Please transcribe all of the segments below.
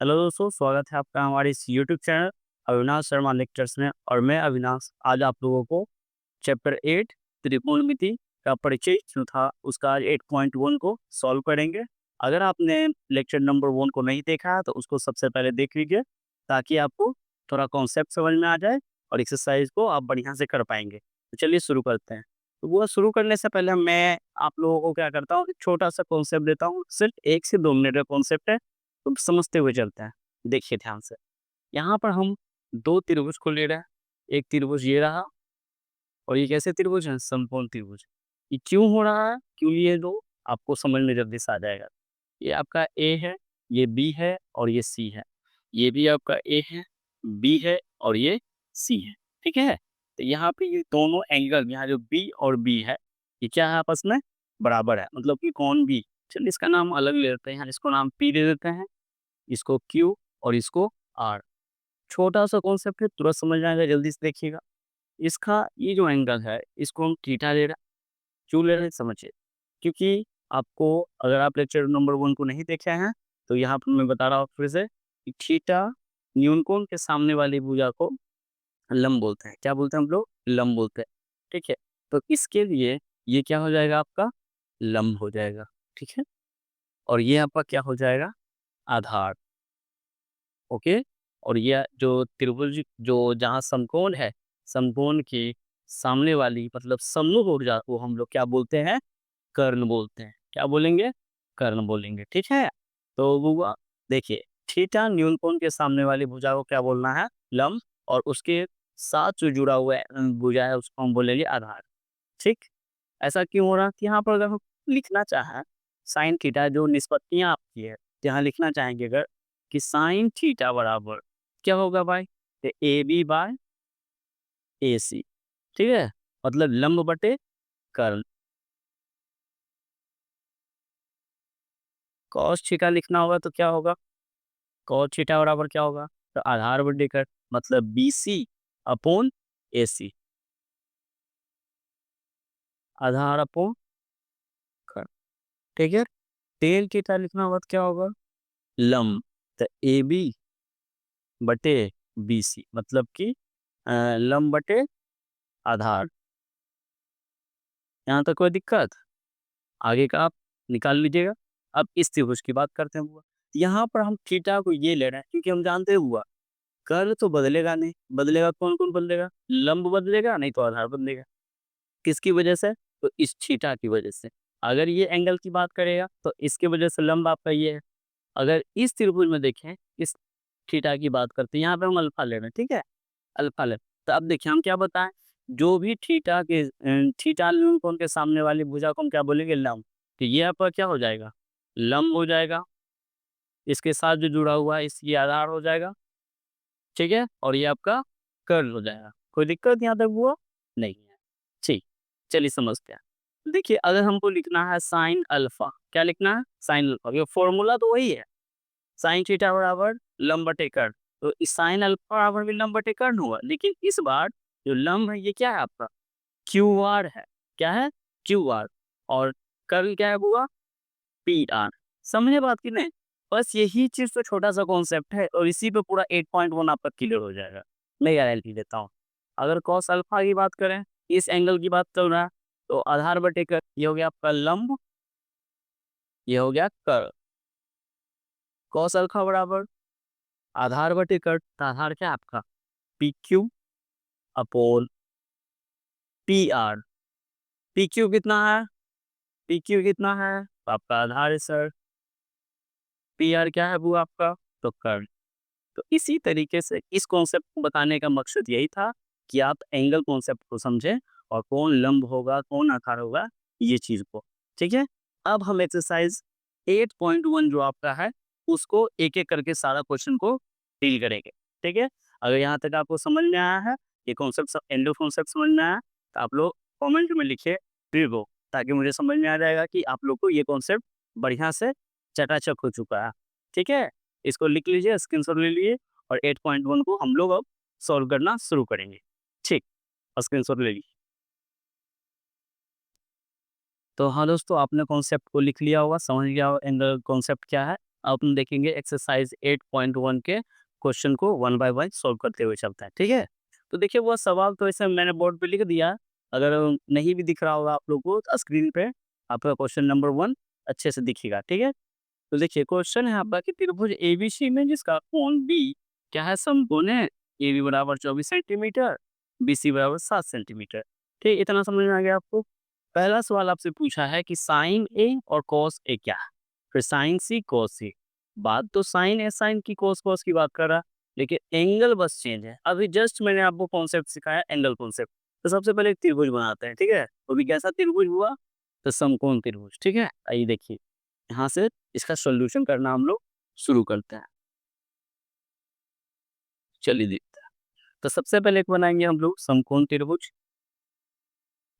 Hello दोस्तों, स्वागत है आपका हमारे इस YouTube channel Avinash Sharma lectures में। और मैं अविनाश आज आप लोगों को चैप्टर 8 त्रिकोणमिति का परिचय जो था उसका आज 8.1 को सॉल्व करेंगे। अगर आपने लेक्चर नंबर 1 को नहीं देखा है तो उसको सबसे पहले देख लीजिए ताकि आपको थोड़ा कॉन्सेप्ट समझ में आ जाए और एक्सरसाइज को आप बढ़िया से कर पाएंगे। तो चलिए शुरू करते हैं। तो वो शुरू करने से पहले मैं आप लोगों को क्या करता हूँ, एक छोटा सा कॉन्सेप्ट देता हूँ। सिर्फ 1 से 2 मिनट का कॉन्सेप्ट है, तो समझते हुए चलते हैं। देखिए ध्यान से, यहाँ पर हम 2 त्रिभुज को ले रहे हैं। एक त्रिभुज ये रहा और ये कैसे त्रिभुज है? समकोण त्रिभुज। ये क्यों हो रहा है, क्यों लिए 2? आपको समझ में जल्दी से आ जाएगा। ये आपका ए है, ये बी है और ये सी है। ये भी आपका ए है, बी है और ये सी है। ठीक है? तो यहाँ पे ये दोनों एंगल, यहाँ जो बी और बी है, ये क्या है? आपस में बराबर है, मतलब कि कोण बी। चलिए इसका नाम अलग ले लेते हैं, यहाँ इसको नाम पी दे देते हैं, इसको क्यू और इसको आर। छोटा-सा कॉन्सेप्ट है, तुरंत समझ में आएगा, जल्दी से देखिएगा। इसका ये जो एंगल है, इसको हम थीटा ले रहे हैं। क्यों ले रहे हैं समझिए। क्योंकि आपको, अगर आप लेक्चर नंबर 1 को नहीं देखे हैं, तो यहाँ पर मैं बता रहा हूँ फिर से कि थीटा न्यूनकोण के सामने वाली भुजा को लंब बोलते हैं। क्या बोलते हैं हम लोग? लंब बोलते हैं। ठीक है? तो इसके लिए ये क्या हो जाएगा आपका? लंब हो जाएगा। ठीक है? और ये आपका क्या हो जाएगा? आधार। ओके। और ये जो त्रिभुज जो जहाँ समकोण है, समकोण के सामने वाली मतलब सम्मुख ऊर्जा को हम लोग क्या बोलते हैं? कर्ण बोलते हैं। क्या बोलेंगे? कर्ण बोलेंगे। ठीक है? तो वो हुआ। देखिए, थीटा न्यूनकोण के सामने वाली भुजा को क्या बोलना है? लंब। और उसके साथ जो जुड़ा हुआ है भुजा है उसको हम बोलेंगे आधार। ठीक? ऐसा क्यों हो रहा है कि यहाँ पर अगर हम लिखना चाहें साइन थीटा, जो निष्पत्तियाँ आपकी है, यहाँ लिखना चाहेंगे अगर कि साइन थीटा बराबर क्या होगा भाई? तो ए बी बाय ए सी। ठीक है? मतलब लंब बटे कर्ण। कॉस थीटा लिखना होगा तो क्या होगा? कॉस थीटा बराबर क्या होगा? तो आधार बटे कर्ण, मतलब बी सी अपॉन ए सी। आधार अपॉन कर्ण। ठीक है? टेन थीटा लिखना होगा तो क्या होगा? लंब। तो ए बी बटे बी सी, मतलब कि लंब बटे आधार। यहाँ तक कोई दिक्कत? आगे का आप निकाल लीजिएगा। अब इस त्रिभुज की बात करते हैं बुआ। यहाँ पर हम थीटा को ये ले रहे हैं क्योंकि हम जानते हैं बुआ, कर्ल तो बदलेगा नहीं। बदलेगा कौन-कौन बदलेगा? लंब बदलेगा, नहीं तो आधार बदलेगा। किसकी वजह से? तो इस थीटा की वजह से। अगर ये एंगल की बात करेगा तो इसकी वजह से लंब आपका ये है। अगर इस त्रिभुज में देखें, इस थीटा की बात करते हैं, यहाँ पे हम अल्फा ले रहे हैं, ठीक है? अल्फा ले, तो अब देखिए हम क्या बताएँ, जो भी थीटा के थीटा कोण के सामने वाली भुजा को हम क्या बोलेंगे? लंब। तो ये आपका क्या हो जाएगा? लंब हो जाएगा। इसके साथ जो जुड़ा हुआ है इस ये आधार हो जाएगा। ठीक है? और ये आपका कर्ल हो जाएगा। कोई दिक्कत यहाँ तक हुआ? नहीं है। ठीक, चलिए समझते हैं। देखिए, अगर हमको लिखना है साइन अल्फा, क्या लिखना है? साइन अल्फा, ये फॉर्मूला तो वही है। साइन थीटा बराबर लंब बटे कर्ण। तो इस साइन अल्फा बराबर भी लंब बटे कर्ण हुआ। लेकिन इस बार जो लंब है ये क्या है आपका? क्यू आर है। क्या है? Q R. और कर्ण क्या है हुआ? P R. समझे बात की नहीं? बस यही चीज़ तो छोटा-सा कॉन्सेप्ट है और इसी पे पूरा 8.1 आपका क्लियर हो जाएगा। मैं गारंटी देता हूँ। अगर कॉस अल्फा की बात करें, इस एंगल की बात चल रहा है, तो आधार बटे कर्ण, ये हो गया आपका लंब, ये हो गया कर्ण। कॉस अल्फा बराबर आधार बटे कर्ण, तो आधार क्या है आपका? P Q upon P R. P Q कितना है? पी क्यू कितना है? तो आपका आधार है सर। पी आर क्या है वो आपका? तो कर्ण। तो इसी तरीके से इस कॉन्सेप्ट को बताने का मकसद यही था कि आप एंगल कॉन्सेप्ट को समझें और कौन लंब होगा, कौन आकार होगा, ये चीज़ को। ठीक है? अब हम एक्सरसाइज 8.1 जो आपका है, उसको एक-एक करके सारा क्वेश्चन को डील करेंगे। ठीक है? अगर यहाँ तक आपको समझ में आया है, ये कॉन्सेप्ट एंडो कॉन्सेप्ट समझ में आया, तो आप लोग कमेंट में लिखिए वीवो, ताकि मुझे समझ में आ जाएगा कि आप लोग को ये कॉन्सेप्ट बढ़िया से चकाचक हो चुका है। ठीक है? इसको लिख लीजिए, स्क्रीनशॉट ले लिए और 8.1 को हम लोग अब सॉल्व करना शुरू करेंगे। ठीक, स्क्रीनशॉट ले लीजिए। तो हाँ दोस्तों, आपने कॉन्सेप्ट को लिख लिया होगा, समझ गया होगा एंगल कॉन्सेप्ट क्या है। अब हम देखेंगे एक्सरसाइज 8.1 के क्वेश्चन को वन बाय वन सॉल्व करते हुए चलता है, ठीक है। तो देखिए वो सवाल तो ऐसे मैंने बोर्ड पे लिख दिया, अगर नहीं भी दिख रहा होगा आप लोग को तो स्क्रीन पे आपका क्वेश्चन नंबर 1 अच्छे से दिखेगा, ठीक है। तो देखिए क्वेश्चन है आपका कि त्रिभुज एबीसी में जिसका कोण बी क्या है, समकोण है। ए बी बराबर 24 सेंटीमीटर, बी सी बराबर 7 सेंटीमीटर। ठीक, इतना समझ में आ गया आपको। पहला सवाल आपसे पूछा है कि साइन ए और कॉस ए क्या है, फिर साइन सी कॉस सी। बात तो साइन ए साइन की कॉस कॉस की बात कर रहा, लेकिन एंगल बस चेंज है। अभी जस्ट मैंने आपको कॉन्सेप्ट सिखाया, एंगल कॉन्सेप्ट। तो सबसे पहले एक त्रिभुज बनाते हैं, ठीक है। वो भी कैसा त्रिभुज हुआ, तो समकोण त्रिभुज, ठीक है। आइए देखिए यहाँ से इसका सॉल्यूशन करना हम लोग शुरू करते हैं। चलिए देखते हैं। तो सबसे पहले एक बनाएंगे हम लोग समकोण त्रिभुज।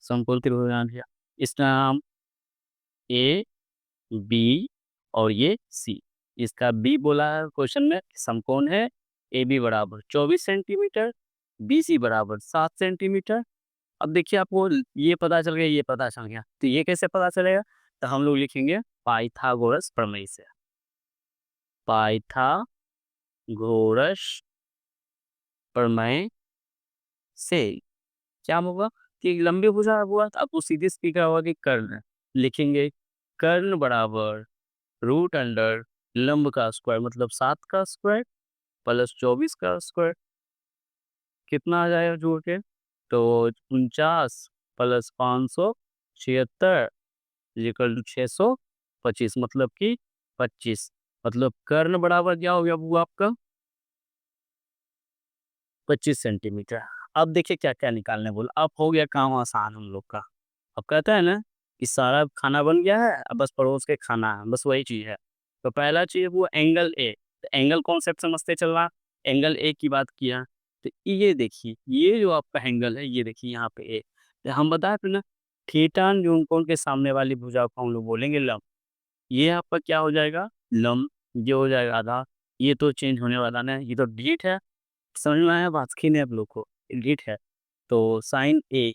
समकोण त्रिभुज बना लिया, इसका नाम ए बी और ये सी। इसका बी बोला है क्वेश्चन में, समकोण है। ए बी बराबर 24 सेंटीमीटर, बी सी बराबर 7 सेंटीमीटर। अब देखिए आपको ये पता चल गया, ये पता चल गया, तो ये कैसे पता चलेगा, तो हम लोग लिखेंगे पाइथागोरस प्रमेय से। पाइथागोरस प्रमेय से क्या होगा कि लंबी भुजा हुआ तो आपको सीधे सीधे क्या होगा कि कर्ण लिखेंगे। कर्ण बराबर रूट अंडर लंब का स्क्वायर मतलब 7 का स्क्वायर प्लस 24 का स्क्वायर। कितना आ जाएगा जोड़ के, तो 49 प्लस 576 इक्वल टू 625 मतलब कि 25। मतलब कर्ण बराबर क्या हो गया वो आपका 25 सेंटीमीटर। अब देखिए क्या क्या निकालने बोला, अब हो गया काम आसान हम लोग का। अब कहता है ना कि सारा खाना बन गया है, अब बस परोस के खाना है, बस वही चीज़ है। तो पहला चीज़ वो एंगल ए, तो एंगल कॉन्सेप्ट समझते चल रहा, एंगल ए की बात किया। तो ये देखिए ये जो आपका एंगल है, ये देखिए यहाँ पे ए, तो हम बताए थे ना थीटा जो कोण के सामने वाली भुजा को हम लोग बोलेंगे लंब। ये आपका क्या हो जाएगा लंब, ये हो जाएगा आधा। ये तो चेंज होने वाला ना, ये तो डिजिट है। समझ में आया बात की नहीं आप लोग को, डिजिट है। तो साइन ए,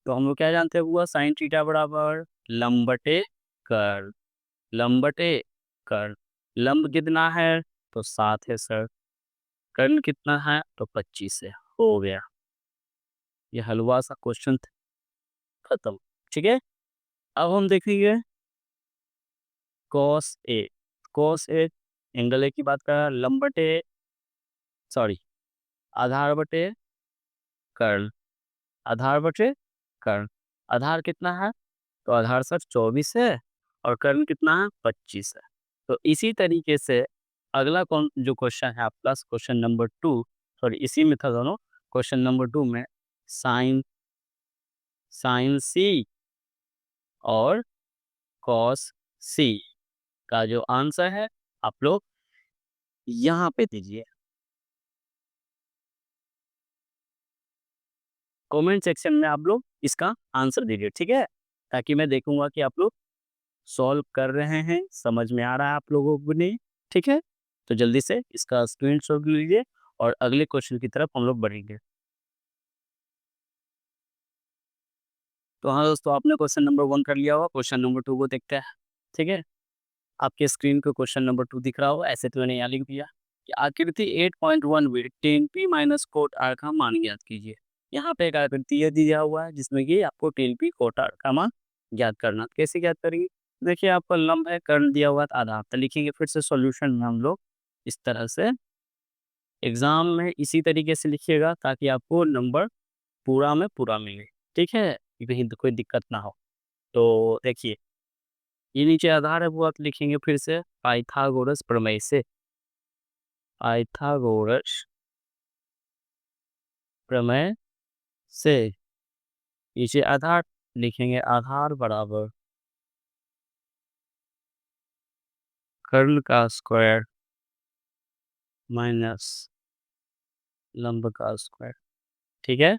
तो हम लोग क्या जानते हैं हुआ साइन थीटा बराबर लंब बटे कर्ल। लंब बटे कर्ल, लंब कितना है तो 7 है सर, कर्ल कितना है तो 25 है। हो गया, ये हलवा सा क्वेश्चन खत्म, ठीक है। अब हम देखेंगे cos A. Cos A angle A की बात कर रहा है, लंब बटे सॉरी आधार बटे कर्ल, आधार बटे कर्ल। आधार कितना है तो आधार सर 24 है और कर्ण कितना है 25 है। तो इसी तरीके से अगला कौन जो क्वेश्चन है आपका क्वेश्चन नंबर 2, सॉरी इसी में था दोनों। क्वेश्चन नंबर 2 में साइन साइन सी और कॉस सी का जो आंसर है आप लोग यहाँ पे दीजिए, कमेंट सेक्शन में आप लोग इसका आंसर दीजिए, ठीक है। ताकि मैं देखूंगा कि आप लोग सॉल्व कर रहे हैं, समझ में आ रहा है आप लोगों को नहीं, ठीक है। तो जल्दी से इसका स्क्रीनशॉट लीजिए और अगले क्वेश्चन की तरफ हम लोग बढ़ेंगे। तो हाँ दोस्तों, आपने क्वेश्चन नंबर 1 कर लिया होगा, क्वेश्चन नंबर 2 को देखते हैं, ठीक है। आपके स्क्रीन पे क्वेश्चन नंबर 2 दिख रहा होगा, ऐसे तो मैंने यहाँ लिख दिया कि आकृति 8.1 में tan p minus cot r का मान ज्ञात कीजिए। यहाँ पे एक आकृति यह दिया हुआ है जिसमें कि आपको tan p कोट r का मान ज्ञात करना। तो कैसे ज्ञात करेंगे, देखिए आपका लंब है, कर्ण दिया हुआ है, तो आधार तो लिखेंगे। फिर से सॉल्यूशन में हम लोग इस तरह से एग्जाम में इसी तरीके से लिखिएगा ताकि आपको नंबर पूरा में पूरा मिले, ठीक है, कि कहीं कोई दिक्कत ना हो। तो देखिए ये नीचे आधार है वो आप लिखेंगे फिर से पाइथागोरस प्रमेय से। पाइथागोरस प्रमेय से नीचे आधार लिखेंगे, आधार बराबर कर्ल का स्क्वायर माइनस लंब का स्क्वायर, ठीक है।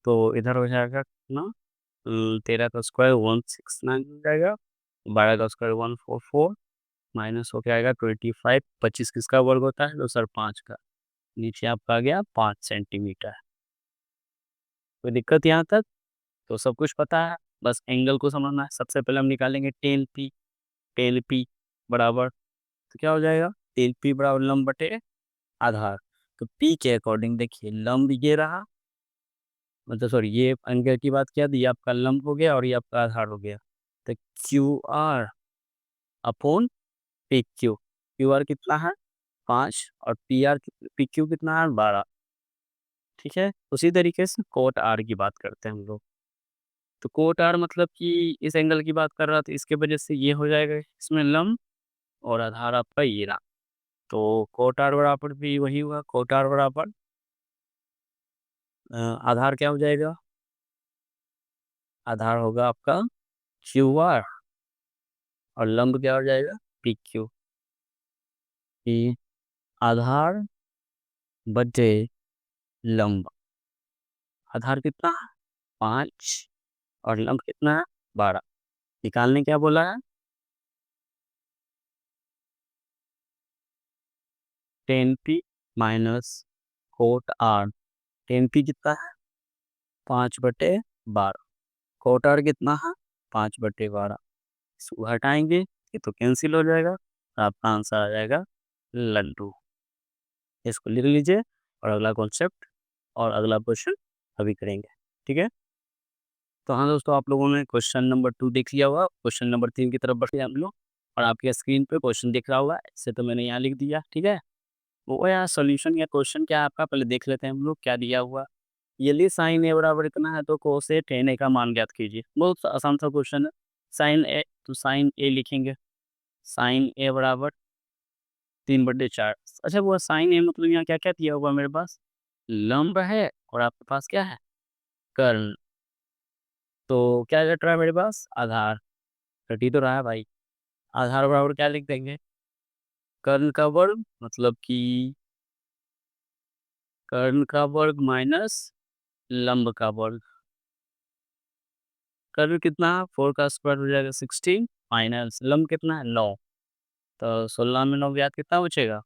तो इधर हो जाएगा ना 13 का स्क्वायर 169 हो जाएगा, 12 का स्क्वायर 144 माइनस हो के आएगा 25। 25 किसका वर्ग होता है तो सर 5 का। नीचे आपका आ गया 5 सेंटीमीटर। कोई दिक्कत यहाँ तक, तो सब कुछ पता है, बस एंगल को समझना है। सबसे पहले हम निकालेंगे टेन पी, टेन पी बराबर तो क्या हो जाएगा, 3p बराबर लंब बटे आधार। तो p के अकॉर्डिंग देखिए लंब ये रहा, मतलब सॉरी ये एंगल की बात किया, तो ये आपका लंब हो गया और ये आपका आधार हो गया। तो Q R upon P Q, Q R कितना है 5 और पी क्यू कितना है 12। ठीक है, उसी तरीके से कोट आर की बात करते हैं हम लोग। तो कोट आर मतलब कि इस एंगल की बात कर रहा था, इसके वजह से ये हो जाएगा इसमें लंब और आधार आपका ये रहा। तो कोट आर बराबर भी वही हुआ, कोट आर बराबर आधार क्या हो जाएगा, आधार होगा आपका क्यू आर और लंब क्या हो जाएगा पी क्यू, कि आधार बटे लंब। आधार कितना 5 और लंब कितना है 12। निकालने क्या बोला है 10p minus cot are. 10p कितना है 5/12, कोट आर कितना है 5/12। इसको हटाएंगे ये तो कैंसिल हो जाएगा, आपका आंसर आ जाएगा लड्डू। इसको लिख लीजिए और अगला कॉन्सेप्ट और अगला क्वेश्चन अभी करेंगे। ठीक है, तो हाँ दोस्तों, आप लोगों ने क्वेश्चन नंबर 2 देख लिया होगा, क्वेश्चन नंबर 3 की तरफ बढ़ते हैं हम लोग। और आपके स्क्रीन पे क्वेश्चन दिख रहा होगा, इससे तो मैंने यहाँ लिख दिया। ठीक है, वो यार सॉल्यूशन या क्वेश्चन क्या है आपका, पहले देख लेते हैं हम लोग क्या दिया हुआ। यदि साइन ए बराबर इतना है तो कोस ए टेन ए का मान ज्ञात कीजिए। बहुत आसान सा क्वेश्चन है। साइन ए, तो साइन ए लिखेंगे, साइन ए बराबर 3/4। अच्छा, वो साइन ए मतलब यहाँ क्या क्या दिया हुआ मेरे पास, लंब है और आपके पास क्या है कर्ण। तो क्या घट रहा है मेरे पास आधार, घट ही तो रहा है भाई। आधार बराबर क्या लिख देंगे, कर्ण का वर्ग, मतलब कि कर्ण का वर्ग माइनस लंब का वर्ग। कर्ण कितना है 4 का स्क्वायर हो जाएगा 16, माइनस लंब कितना है 9। तो 16 में 9 ज्ञात कितना बचेगा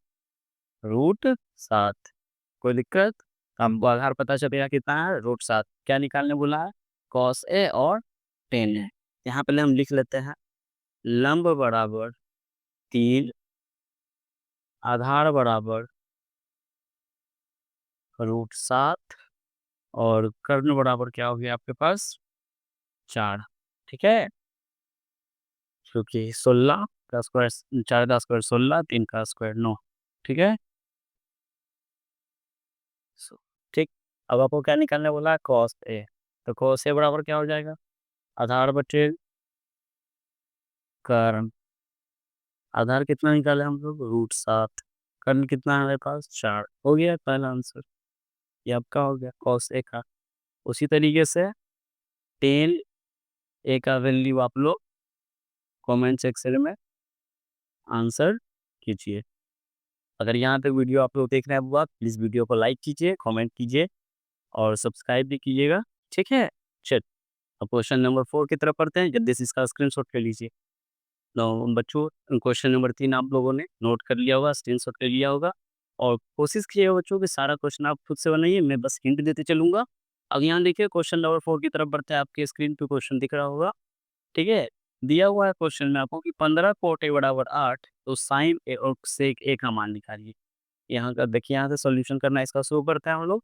√7। कोई दिक्कत, हमको आधार पता चलेगा कितना है √7। क्या निकालने बोला है कॉस ए और टेन है। यहाँ पहले हम लिख लेते हैं लंब बराबर 3, आधार बराबर √7 और कर्ण बराबर क्या हो गया आपके पास 4। ठीक है, क्योंकि 16 का स्क्वायर 4 का स्क्वायर 16, 3 का स्क्वायर 9। ठीक है, ठीक। अब आपको क्या निकालने बोला है कॉस ए, तो कॉस ए बराबर क्या हो जाएगा आधार बटे कर्ण। आधार कितना निकाले हम लोग √7, कर्ण कितना है हमारे पास 4। हो गया पहला आंसर, ये आपका हो गया कॉस ए का। उसी तरीके से टेन ए का वैल्यू आप लोग कमेंट सेक्शन में आंसर कीजिए। अगर यहाँ तक वीडियो आप लोग देख रहे हैं बुआ, प्लीज़ वीडियो को लाइक कीजिए, कमेंट कीजिए और सब्सक्राइब भी कीजिएगा। ठीक है, चल अब क्वेश्चन नंबर 4 की तरफ पढ़ते हैं, जल्दी से इसका स्क्रीनशॉट ले लीजिए। तो बच्चों, क्वेश्चन नंबर 3 आप लोगों ने नोट कर लिया होगा, स्क्रीनशॉट ले लिया होगा और कोशिश कीजिएगा बच्चों कि सारा क्वेश्चन आप खुद से बनाइए, मैं बस हिंट देते चलूँगा। अब यहाँ देखिए क्वेश्चन नंबर 4 की तरफ बढ़ते हैं, आपके स्क्रीन पे क्वेश्चन दिख रहा होगा। ठीक है, दिया हुआ है क्वेश्चन में आपको कि 15 कोट ए बराबर 8, तो साइन ए और सेक ए का मान निकालिए। यहाँ का देखिए, यहाँ से सॉल्यूशन करना है, इसका शुरू करते हैं हम लोग।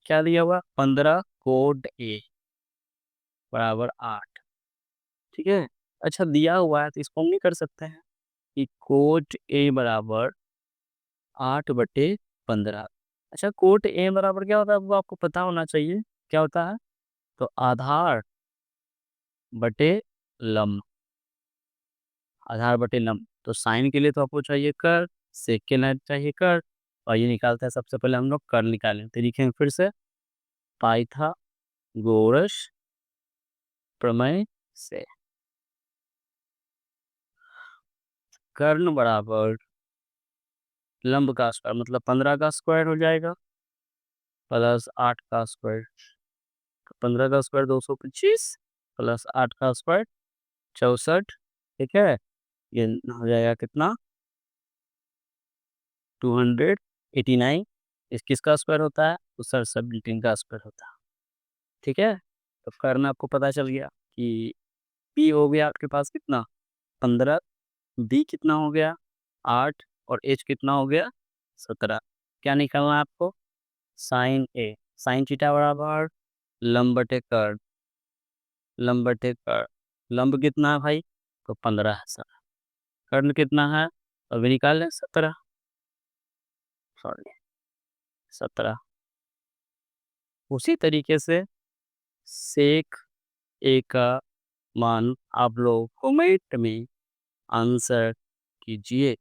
क्या दिया हुआ 15 कोट ए बराबर 8। ठीक है, अच्छा दिया हुआ है तो इसको हम नहीं कर सकते हैं कि कोट ए बराबर 8/15। अच्छा, कोट ए बराबर क्या होता है वो आपको पता होना चाहिए, क्या होता है तो आधार बटे लंब, आधार बटे लंब। तो साइन के लिए तो आपको चाहिए कर, सेक के लिए चाहिए कर, और ये निकालते हैं सबसे पहले हम लोग कर निकालें। तो लिखेंगे फिर से पाइथागोरस प्रमेय से कर्ण बराबर लंब का स्क्वायर, मतलब 15 का स्क्वायर हो जाएगा प्लस 8 का स्क्वायर। 15 का स्क्वायर 225 प्लस 8 का स्क्वायर 64। ठीक है, ये हो जाएगा कितना 289। इस किसका स्क्वायर होता है तो सर सब का स्क्वायर होता है। ठीक है, तो करना आपको पता चल गया कि पी हो गया आपके पास कितना 15, बी कितना हो गया 8 और एच कितना हो गया 17। क्या निकालना है आपको? साइन ए, साइन थीटा बराबर लंब बटे कर्ण, लंब बटे कर्ण। लंब कितना है भाई? तो 15 है सर। कर्ण कितना है? अभी निकाल लें 17, सॉरी 17। उसी तरीके से सेक ए का मान आप लोग कमेंट में आंसर कीजिए।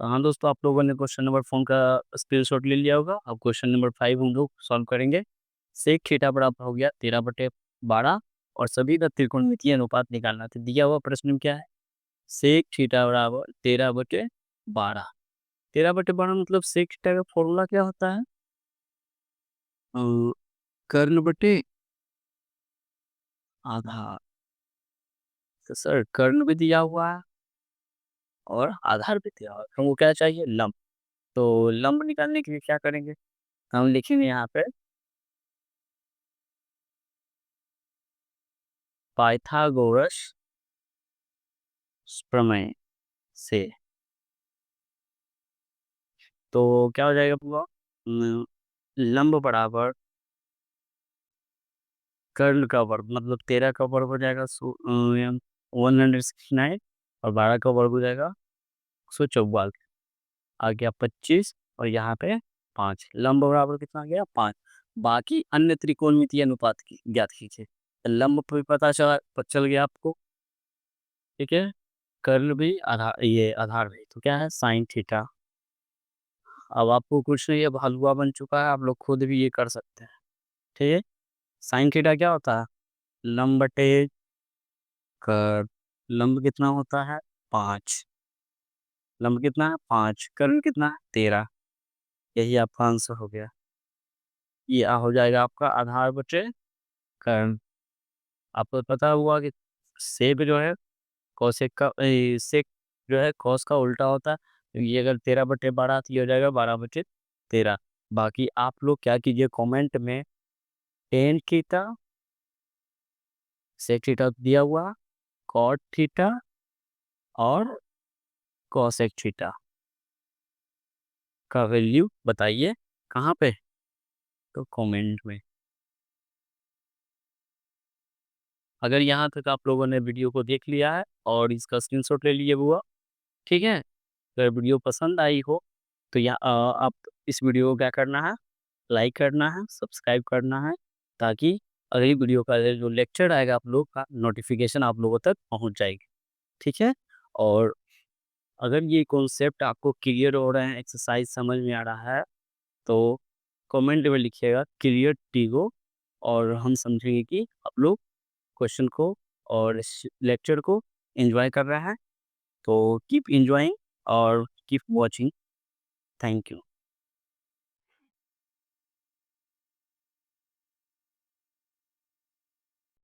तो हाँ दोस्तों, आप लोगों ने क्वेश्चन नंबर 4 का स्क्रीनशॉट ले लिया होगा। अब क्वेश्चन नंबर 5 हम लोग सॉल्व करेंगे। सेक थीटा बराबर हो गया 13/12 और सभी का त्रिकोणमितीय अनुपात निकालना था। दिया हुआ प्रश्न में क्या है? सेक थीटा बराबर 13/12। 13/12 मतलब सेक थीटा का फॉर्मूला क्या होता है? अ, कर्ण बटे आधार। तो सर कर्ण भी दिया हुआ है और आधार भी दिया हुआ है, हमको क्या चाहिए? लंब। तो लंब निकालने के लिए क्या करेंगे? हम लिखेंगे यहाँ पे पाइथागोरस प्रमेय से। तो क्या हो जाएगा पूरा? लंब बराबर कर्ण का वर्ग, मतलब 13 का वर्ग हो जाएगा 169 और 12 का वर्ग हो जाएगा 144। आ गया 25 और यहाँ पे 5। लंब बराबर कितना आ गया? 5। बाकी अन्य त्रिकोणमितीय अनुपात की ज्ञात कीजिए। लंब भी पता चल गया आपको, ठीक है। कर्ण भी, आधार, ये आधार भी, तो क्या है? Sine theta. अब आपको कुछ नहीं, अब हलवा बन चुका है, आप लोग खुद भी ये कर सकते हैं, ठीक है। साइन थीटा क्या होता है? लंब बटे कर्ण। लंब कितना होता है? 5। लंब कितना है? 5। कर्ण कितना है? 13। यही आपका आंसर हो गया। ये हो जाएगा आपका आधार बटे कर्ण। आपको पता हुआ कि सेक जो है कौशिक का सेक जो है कॉस का उल्टा होता है। तो ये अगर 13/12 तो ये हो जाएगा 12/13। बाकी आप लोग क्या कीजिए, कमेंट में टेन थीटा, सेक थीटा दिया हुआ, कॉट थीटा और कॉसेक थीटा का वैल्यू बताइए। कहाँ पे? तो कमेंट में। अगर यहाँ तक आप लोगों ने वीडियो को देख लिया है और इसका स्क्रीनशॉट ले लिए हुआ, ठीक है। अगर वीडियो पसंद आई हो तो आप इस वीडियो को क्या करना है? लाइक करना है, सब्सक्राइब करना है, ताकि अगली वीडियो का जो लेक्चर आएगा आप लोग का नोटिफिकेशन आप लोगों तक पहुंच जाएगी, ठीक है। और अगर ये कॉन्सेप्ट आपको क्लियर हो रहे हैं, एक्सरसाइज समझ में आ रहा है, तो कमेंट में लिखिएगा क्लियर टीगो, और हम समझेंगे कि आप लोग क्वेश्चन को और इस लेक्चर को एंजॉय कर रहे हैं। तो कीप एंजॉइंग और कीप वॉचिंग। Thank you.